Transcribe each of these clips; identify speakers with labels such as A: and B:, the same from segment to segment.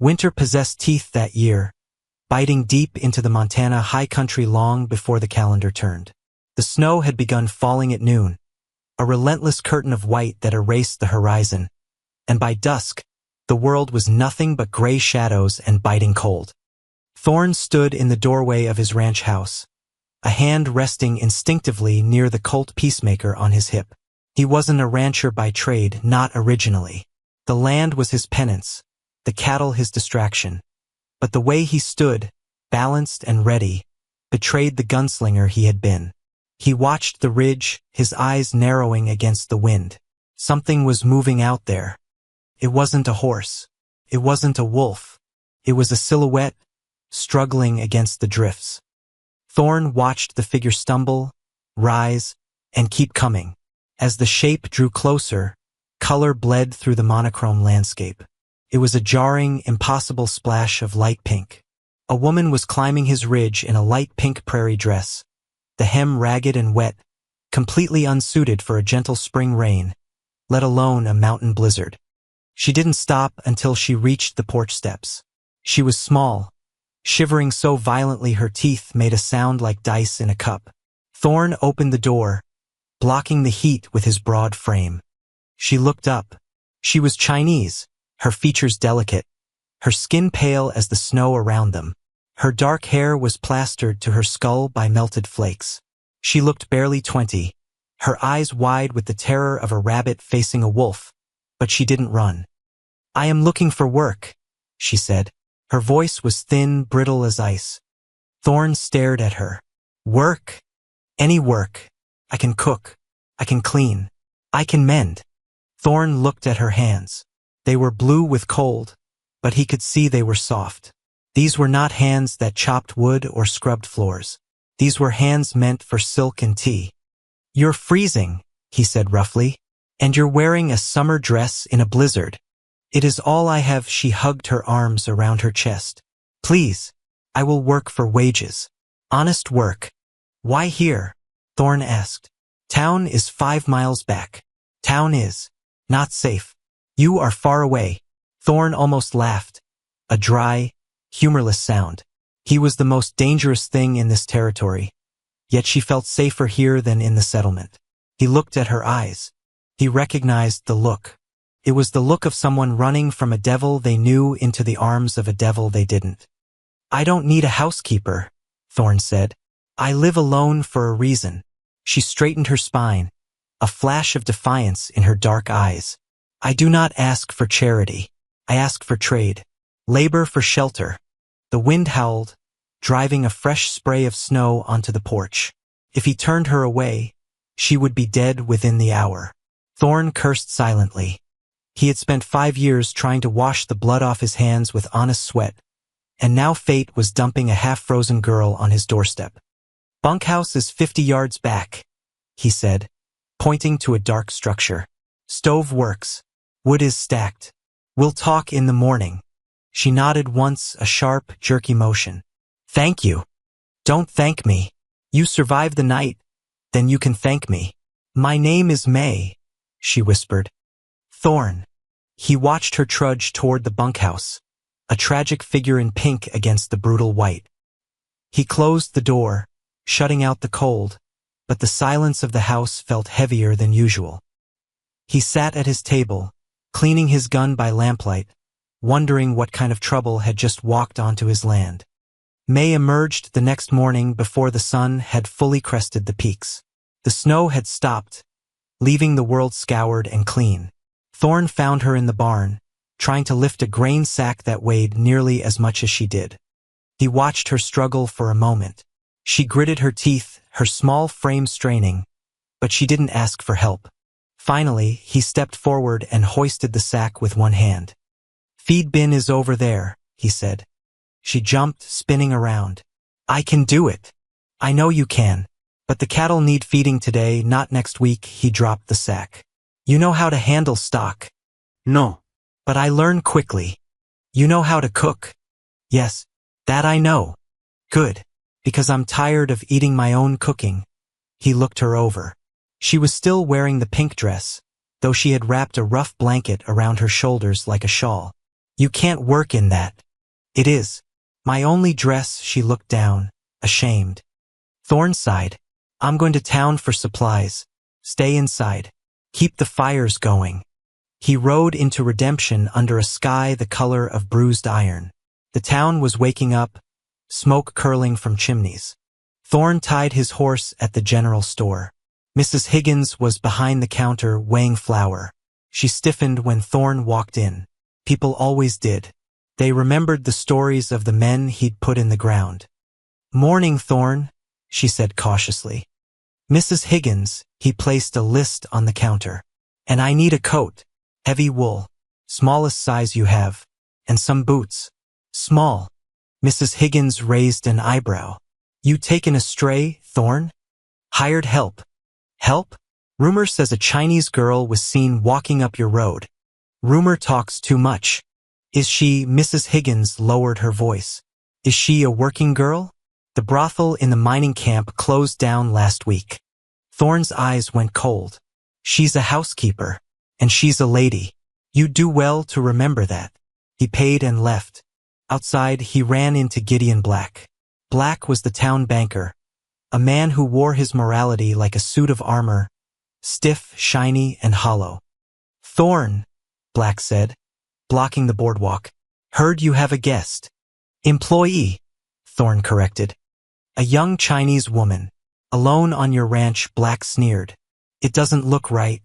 A: Winter possessed teeth that year, biting deep into the Montana high country long before the calendar turned. The snow had begun falling at noon, a relentless curtain of white that erased the horizon, and by dusk, the world was nothing but gray shadows and biting cold. Thorne stood in the doorway of his ranch house, a hand resting instinctively near the Colt peacemaker on his hip. He wasn't a rancher by trade, not originally. The land was his penance, the cattle his distraction. But the way he stood, balanced and ready, betrayed the gunslinger he had been. He watched the ridge, his eyes narrowing against the wind. Something was moving out there. It wasn't a horse. It wasn't a wolf. It was a silhouette, struggling against the drifts. Thorne watched the figure stumble, rise, and keep coming. As the shape drew closer, color bled through the monochrome landscape. It was a jarring, impossible splash of light pink. A woman was climbing his ridge in a light pink prairie dress, the hem ragged and wet, completely unsuited for a gentle spring rain, let alone a mountain blizzard. She didn't stop until she reached the porch steps. She was small, shivering so violently her teeth made a sound like dice in a cup. Thorne opened the door, blocking the heat with his broad frame. She looked up. She was Chinese, her features delicate, her skin pale as the snow around them. Her dark hair was plastered to her skull by melted flakes. She looked barely 20, her eyes wide with the terror of a rabbit facing a wolf, but she didn't run. "I am looking for work," she said. Her voice was thin, brittle as ice. Thorne stared at her. "Work? Any work. I can cook. I can clean. I can mend." Thorne looked at her hands. They were blue with cold, but he could see they were soft. These were not hands that chopped wood or scrubbed floors. These were hands meant for silk and tea. "You're freezing," he said roughly, "and you're wearing a summer dress in a blizzard. It is all I have." She hugged her arms around her chest. "Please, I will work for wages. Honest work." "Why here?" Thorne asked. "Town is 5 miles back. Town is not safe. You are far away." Thorne almost laughed, a dry, humorless sound. He was the most dangerous thing in this territory, yet she felt safer here than in the settlement. He looked at her eyes. He recognized the look. It was the look of someone running from a devil they knew into the arms of a devil they didn't. "I don't need a housekeeper," Thorne said. "I live alone for a reason." She straightened her spine, a flash of defiance in her dark eyes. "I do not ask for charity. I ask for trade. Labor for shelter." The wind howled, driving a fresh spray of snow onto the porch. If he turned her away, she would be dead within the hour. Thorne cursed silently. He had spent 5 years trying to wash the blood off his hands with honest sweat, and now fate was dumping a half-frozen girl on his doorstep. "Bunkhouse is 50 yards back," he said, pointing to a dark structure. "Stove works. Wood is stacked. We'll talk in the morning." She nodded once, a sharp, jerky motion. "Thank you." "Don't thank me. You survived the night, then you can thank me." "My name is May," she whispered. "Thorne." He watched her trudge toward the bunkhouse, a tragic figure in pink against the brutal white. He closed the door, shutting out the cold, but the silence of the house felt heavier than usual. He sat at his table, cleaning his gun by lamplight, wondering what kind of trouble had just walked onto his land. May emerged the next morning before the sun had fully crested the peaks. The snow had stopped, leaving the world scoured and clean. Thorne found her in the barn, trying to lift a grain sack that weighed nearly as much as she did. He watched her struggle for a moment. She gritted her teeth, her small frame straining, but she didn't ask for help. Finally, he stepped forward and hoisted the sack with one hand. "Feed bin is over there," he said. She jumped, spinning around. "I can do it." "I know you can. But the cattle need feeding today, not next week." He dropped the sack. "You know how to handle stock." "No. But I learn quickly." "You know how to cook." "Yes. That I know." "Good. Because I'm tired of eating my own cooking." He looked her over. She was still wearing the pink dress, though she had wrapped a rough blanket around her shoulders like a shawl. You can't work in that. It is. My only dress. She looked down, ashamed. Thorn sighed. I'm going to town for supplies. Stay inside. Keep the fires going. He rode into redemption under a sky the color of bruised iron. The town was waking up, smoke curling from chimneys. Thorn tied his horse at the general store. Mrs. Higgins was behind the counter weighing flour. She stiffened when Thorn walked in. People always did. They remembered the stories of the men he'd put in the ground. "Morning, Thorn," she said cautiously. "Mrs. Higgins," he placed a list on the counter. "And I need a coat. Heavy wool. Smallest size you have. And some boots." "Small." Mrs. Higgins raised an eyebrow. "You taken astray, Thorn? Hired help." "Help? Rumor says a Chinese girl was seen walking up your road." "Rumor talks too much." "Is she?" Mrs. Higgins lowered her voice. "Is she a working girl? The brothel in the mining camp closed down last week." Thorn's eyes went cold. "She's a housekeeper. And she's a lady. You do well to remember that." He paid and left. Outside, he ran into Gideon Black. Black was the town banker, a man who wore his morality like a suit of armor, stiff, shiny, and hollow. "Thorn," Black said, blocking the boardwalk. "Heard you have a guest." "Employee," Thorn corrected. "A young Chinese woman. Alone on your ranch," Black sneered. "It doesn't look right.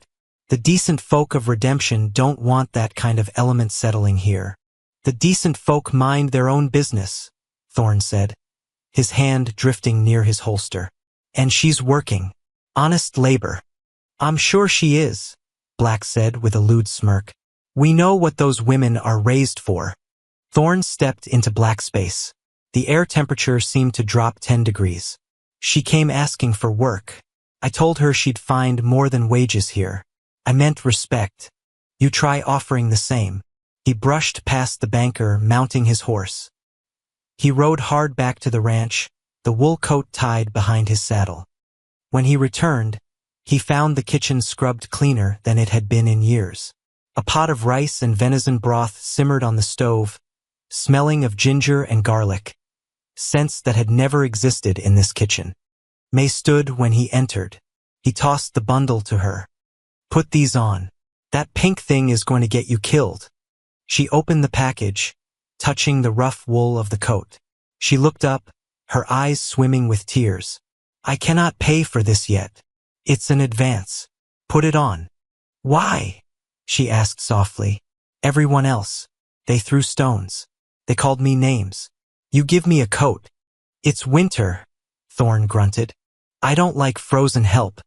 A: The decent folk of redemption don't want that kind of element settling here." "The decent folk mind their own business," Thorn said, his hand drifting near his holster. "And she's working. Honest labor." "I'm sure she is," Black said with a lewd smirk. "We know what those women are raised for." Thorn stepped into Black's space. The air temperature seemed to drop 10 degrees. "She came asking for work. I told her she'd find more than wages here. I meant respect. You try offering the same." He brushed past the banker, mounting his horse. He rode hard back to the ranch, the wool coat tied behind his saddle. When he returned, he found the kitchen scrubbed cleaner than it had been in years. A pot of rice and venison broth simmered on the stove, smelling of ginger and garlic, scents that had never existed in this kitchen. May stood when he entered. He tossed the bundle to her. "Put these on. That pink thing is going to get you killed." She opened the package, touching the rough wool of the coat. She looked up, her eyes swimming with tears. "I cannot pay for this yet. It's an advance. Put it on." "Why?" she asked softly. "Everyone else. They threw stones. They called me names. You give me a coat." "It's winter," Thorn grunted. "I don't like frozen help."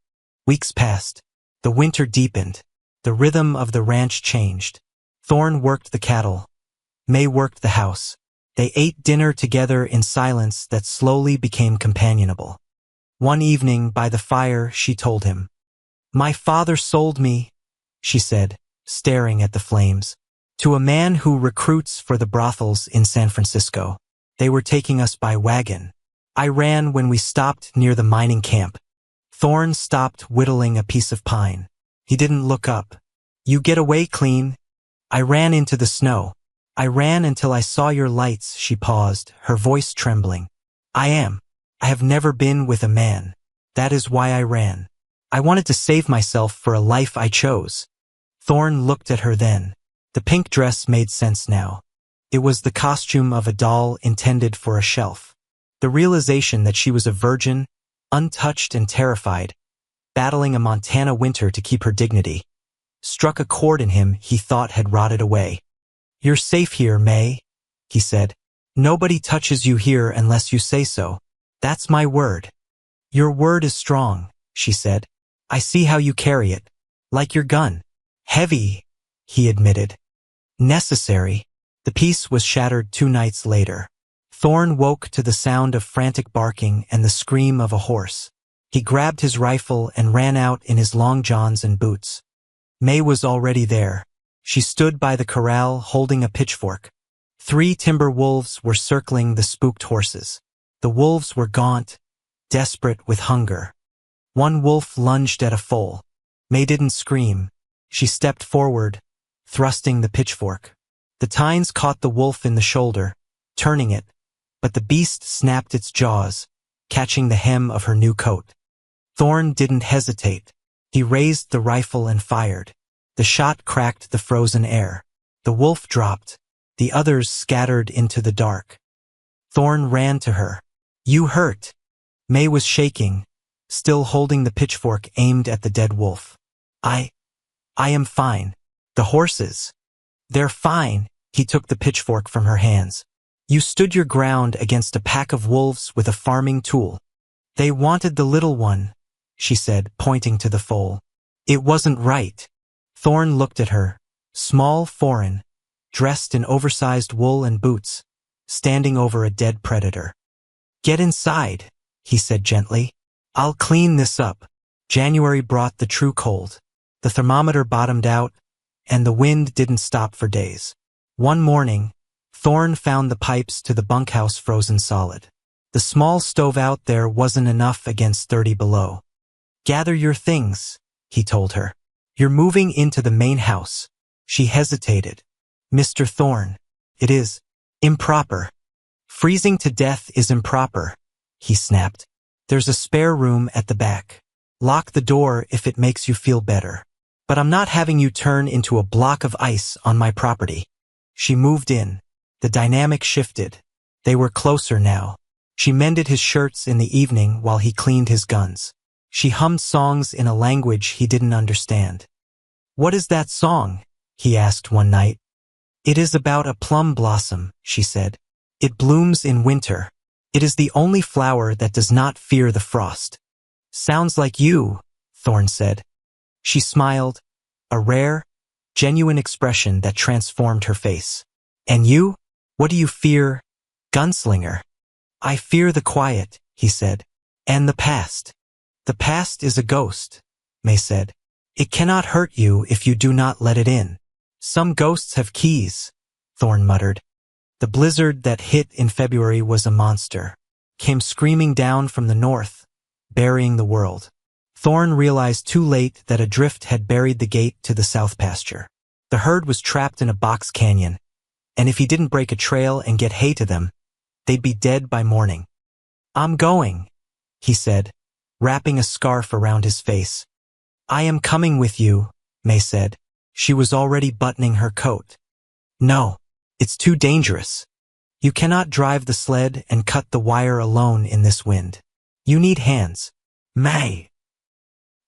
A: Weeks passed. The winter deepened. The rhythm of the ranch changed. Thorn worked the cattle. May worked the house. They ate dinner together in silence that slowly became companionable. One evening by the fire, she told him. "My father sold me," she said, staring at the flames, "to a man who recruits for the brothels in San Francisco. They were taking us by wagon. I ran when we stopped near the mining camp." Thorn stopped whittling a piece of pine. He didn't look up. "You get away clean." "I ran into the snow. I ran until I saw your lights." She paused, her voice trembling. I have never been with a man. That is why I ran. I wanted to save myself for a life I chose." Thorn looked at her then. The pink dress made sense now. It was the costume of a doll intended for a shelf. The realization that she was a virgin, untouched and terrified, battling a Montana winter to keep her dignity, struck a chord in him he thought had rotted away. "You're safe here, May," he said. "Nobody touches you here unless you say so. That's my word." "Your word is strong," she said. "I see how you carry it. Like your gun. Heavy," he admitted. "Necessary." The peace was shattered 2 nights later. Thorn woke to the sound of frantic barking and the scream of a horse. He grabbed his rifle and ran out in his long johns and boots. May was already there. She stood by the corral holding a pitchfork. 3 timber wolves were circling the spooked horses. The wolves were gaunt, desperate with hunger. One wolf lunged at a foal. May didn't scream. She stepped forward, thrusting the pitchfork. The tines caught the wolf in the shoulder, turning it, but the beast snapped its jaws, catching the hem of her new coat. Thorn didn't hesitate. He raised the rifle and fired. The shot cracked the frozen air. The wolf dropped. The others scattered into the dark. Thorn ran to her. "You hurt." May was shaking, still holding the pitchfork aimed at the dead wolf. I am fine. The horses. They're fine." He took the pitchfork from her hands. "You stood your ground against a pack of wolves with a farming tool." "They wanted the little one," she said, pointing to the foal. "It wasn't right." Thorn looked at her, small, foreign, dressed in oversized wool and boots, standing over a dead predator. "Get inside," he said gently. "I'll clean this up." January brought the true cold. The thermometer bottomed out, and the wind didn't stop for days. One morning, Thorn found the pipes to the bunkhouse frozen solid. The small stove out there wasn't enough against 30 below. "Gather your things," he told her. "You're moving into the main house." She hesitated. "Mr. Thorn, it is improper." "Freezing to death is improper," he snapped. "There's a spare room at the back. Lock the door if it makes you feel better. But I'm not having you turn into a block of ice on my property." She moved in. The dynamic shifted. They were closer now. She mended his shirts in the evening while he cleaned his guns. She hummed songs in a language he didn't understand. "What is that song?" he asked one night. "It is about a plum blossom," she said. "It blooms in winter. It is the only flower that does not fear the frost." "Sounds like you," Thorn said. She smiled, a rare, genuine expression that transformed her face. "And you? What do you fear?" "Gunslinger." "I fear the quiet," he said. "And the past." "The past is a ghost," May said. "It cannot hurt you if you do not let it in." "Some ghosts have keys," Thorn muttered. The blizzard that hit in February was a monster. Came screaming down from the north, burying the world. Thorn realized too late that a drift had buried the gate to the south pasture. The herd was trapped in a box canyon, and if he didn't break a trail and get hay to them, they'd be dead by morning. "I'm going," he said, wrapping a scarf around his face. "I am coming with you," May said. She was already buttoning her coat. "No, it's too dangerous. You cannot drive the sled and cut the wire alone in this wind. You need hands." "May."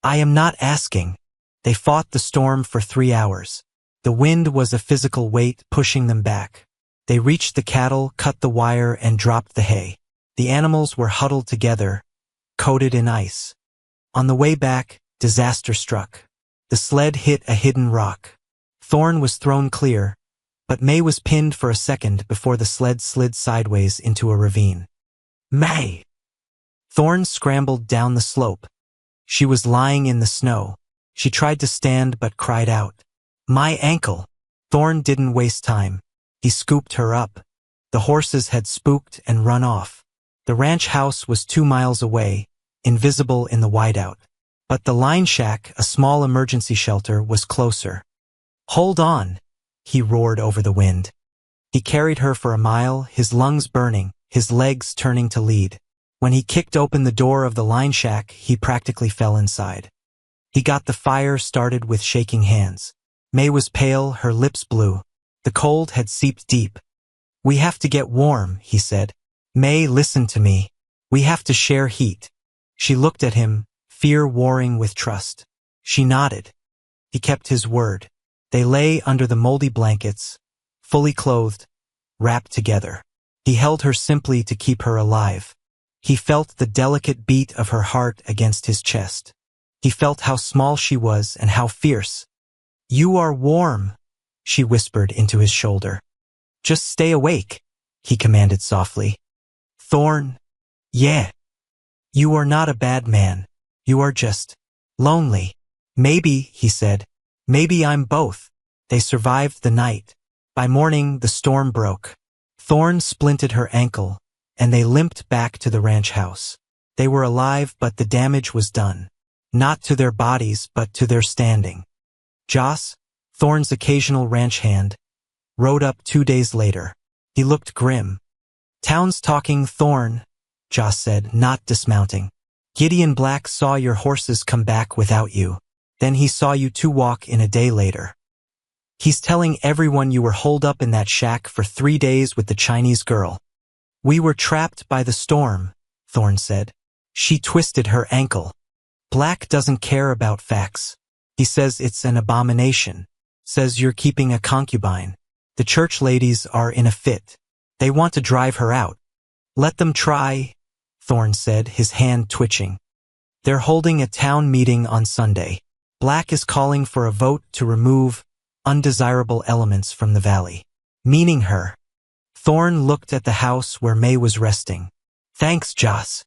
A: "I am not asking." They fought the storm for 3 hours. The wind was a physical weight pushing them back. They reached the cattle, cut the wire, and dropped the hay. The animals were huddled together, coated in ice. On the way back, disaster struck. The sled hit a hidden rock. Thorn was thrown clear, but May was pinned for a second before the sled slid sideways into a ravine. "May!" Thorn scrambled down the slope. She was lying in the snow. She tried to stand but cried out, "My ankle!" Thorn didn't waste time. He scooped her up. The horses had spooked and run off. The ranch house was 2 miles away, invisible in the whiteout. But the line shack, a small emergency shelter, was closer. "Hold on!" he roared over the wind. He carried her for a mile, his lungs burning, his legs turning to lead. When he kicked open the door of the line shack, he practically fell inside. He got the fire started with shaking hands. May was pale, her lips blue. The cold had seeped deep. "We have to get warm," he said. "May, listen to me. We have to share heat." She looked at him, fear warring with trust. She nodded. He kept his word. They lay under the moldy blankets, fully clothed, wrapped together. He held her simply to keep her alive. He felt the delicate beat of her heart against his chest. He felt how small she was and how fierce. "You are warm," she whispered into his shoulder. "Just stay awake," he commanded softly. "Thorn." "Yeah." "You are not a bad man. You are just lonely." "Maybe," he said. "Maybe I'm both." They survived the night. By morning, the storm broke. Thorn splinted her ankle, and they limped back to the ranch house. They were alive, but the damage was done. Not to their bodies, but to their standing. Joss, Thorn's occasional ranch hand, rode up 2 days later. He looked grim. "Town's talking, Thorn," Joss said, not dismounting. "Gideon Black saw your horses come back without you. Then he saw you two walk in a day later. He's telling everyone you were holed up in that shack for 3 days with the Chinese girl." "We were trapped by the storm," Thorn said. "She twisted her ankle." "Black doesn't care about facts. He says it's an abomination. Says you're keeping a concubine. The church ladies are in a fit. They want to drive her out." "Let them try," Thorn said, his hand twitching. "They're holding a town meeting on Sunday. Black is calling for a vote to remove undesirable elements from the valley. Meaning her." Thorn looked at the house where May was resting. "Thanks, Joss."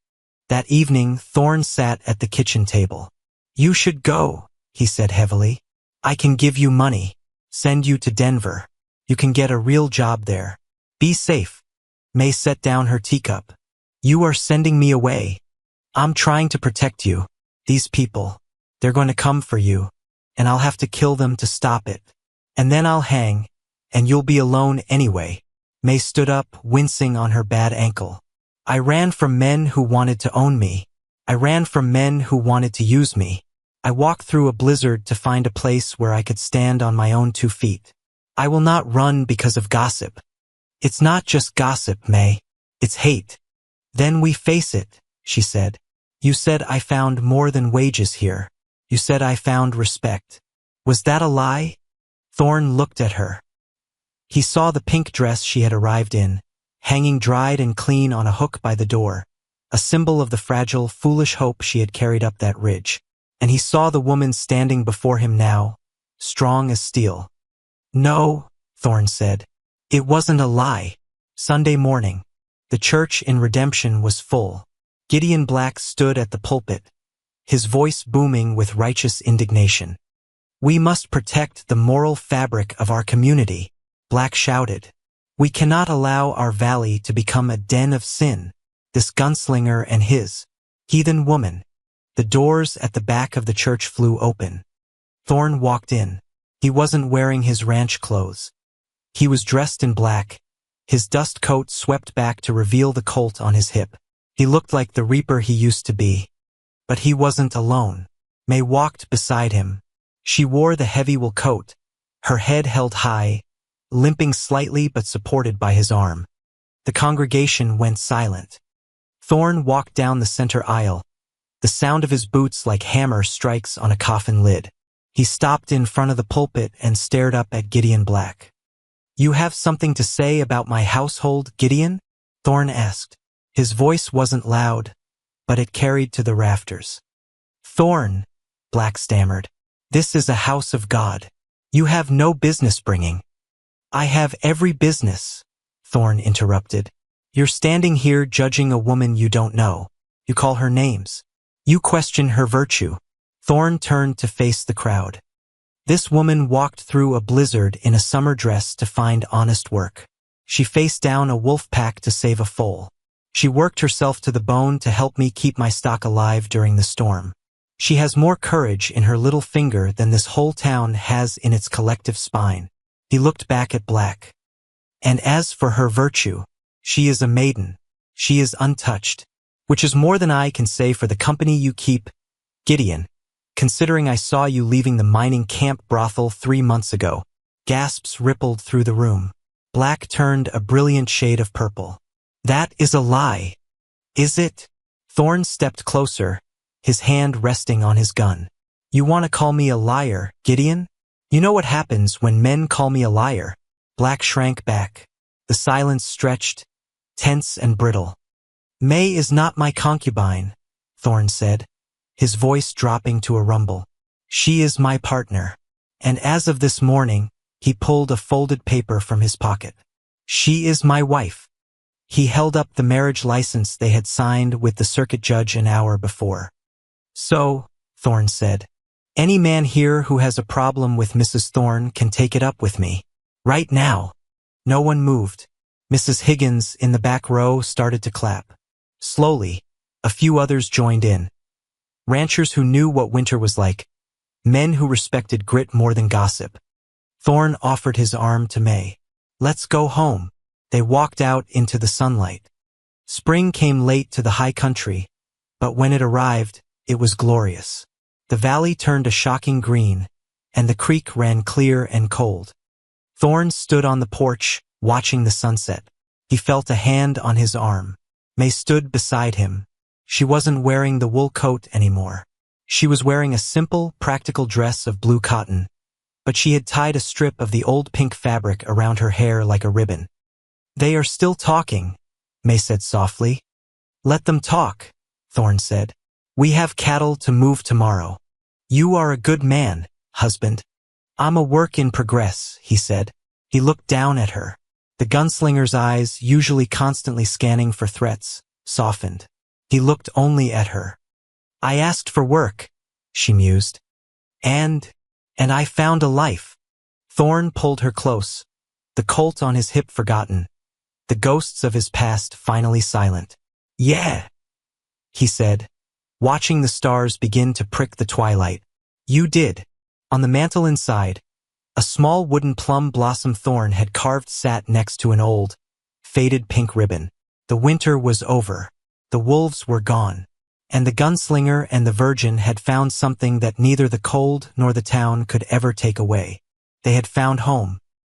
A: That evening, Thorn sat at the kitchen table. "You should go," he said heavily. "I can give you money. Send you to Denver. You can get a real job there. Be safe." May set down her teacup. "You are sending me away. I'm trying to protect you. These people, they're going to come for you, and I'll have to kill them to stop it. And then I'll hang, and you'll be alone anyway." May stood up, wincing on her bad ankle. "I ran from men who wanted to own me. I ran from men who wanted to use me. I walked through a blizzard to find a place where I could stand on my own 2 feet. I will not run because of gossip. It's not just gossip, May. It's hate." "Then we face it," she said. "You said I found more than wages here. You said I found respect. Was that a lie?" Thorn looked at her. He saw the pink dress she had arrived in, hanging dried and clean on a hook by the door, a symbol of the fragile, foolish hope she had carried up that ridge. And he saw the woman standing before him now, strong as steel. "No," Thorn said. "It wasn't a lie." Sunday morning. The church in Redemption was full. Gideon Black stood at the pulpit, his voice booming with righteous indignation. "We must protect the moral fabric of our community," Black shouted. "We cannot allow our valley to become a den of sin. This gunslinger and his heathen woman." The doors at the back of the church flew open. Thorn walked in. He wasn't wearing his ranch clothes. He was dressed in black, his dust coat swept back to reveal the colt on his hip. He looked like the reaper he used to be. But he wasn't alone. May walked beside him. She wore the heavy wool coat, her head held high, limping slightly but supported by his arm. The congregation went silent. Thorn walked down the center aisle, the sound of his boots like hammer strikes on a coffin lid. He stopped in front of the pulpit and stared up at Gideon Black. "You have something to say about my household, Gideon?" Thorn asked. His voice wasn't loud, but it carried to the rafters. "Thorn," Black stammered, "this is a house of God. You have no business bringing." "I have every business," Thorn interrupted. "You're standing here judging a woman you don't know. You call her names. You question her virtue." Thorn turned to face the crowd. This woman walked through a blizzard in a summer dress to find honest work. She faced down a wolf pack to save a foal. She worked herself to the bone to help me keep my stock alive during the storm. She has more courage in her little finger than this whole town has in its collective spine. He looked back at Black. "And as for her virtue, she is a maiden. She is untouched, which is more than I can say for the company you keep, Gideon, considering I saw you leaving the mining camp brothel 3 months ago." Gasps rippled through the room. Black turned a brilliant shade of purple. "That is a lie." "Is it?" Thorn stepped closer, his hand resting on his gun. "You want to call me a liar, Gideon? You know what happens when men call me a liar." Black shrank back. The silence stretched, tense and brittle. "May is not my concubine," Thorn said, his voice dropping to a rumble. "She is my partner. And as of this morning," he pulled a folded paper from his pocket. "She is my wife." He held up the marriage license they had signed with the circuit judge an hour before. "So," Thorn said, "any man here who has a problem with Mrs. Thorn can take it up with me. Right now." No one moved. Mrs. Higgins in the back row started to clap. Slowly, a few others joined in. Ranchers who knew what winter was like. Men who respected grit more than gossip. Thorn offered his arm to May. Let's go home. They walked out into the sunlight. Spring came late to the high country, but when it arrived, it was glorious. The valley turned a shocking green, and the creek ran clear and cold. Thorn stood on the porch, watching the sunset. He felt a hand on his arm. May stood beside him. She wasn't wearing the wool coat anymore. She was wearing a simple, practical dress of blue cotton, but she had tied a strip of the old pink fabric around her hair like a ribbon. They are still talking, May said softly. Let them talk, Thorn said. We have cattle to move tomorrow. You are a good man, husband. I'm a work in progress, he said. He looked down at her. The gunslinger's eyes, usually constantly scanning for threats, softened. He looked only at her. I asked for work, she mused. And I found a life. Thorn pulled her close, the colt on his hip forgotten, the ghosts of his past finally silent. Yeah, he said, watching the stars begin to prick the twilight. You did. On the mantel inside, a small wooden plum blossom Thorn had carved sat next to an old, faded pink ribbon. The winter was over. The wolves were gone. And the gunslinger and the virgin had found something that neither the cold nor the town could ever take away. They had found home.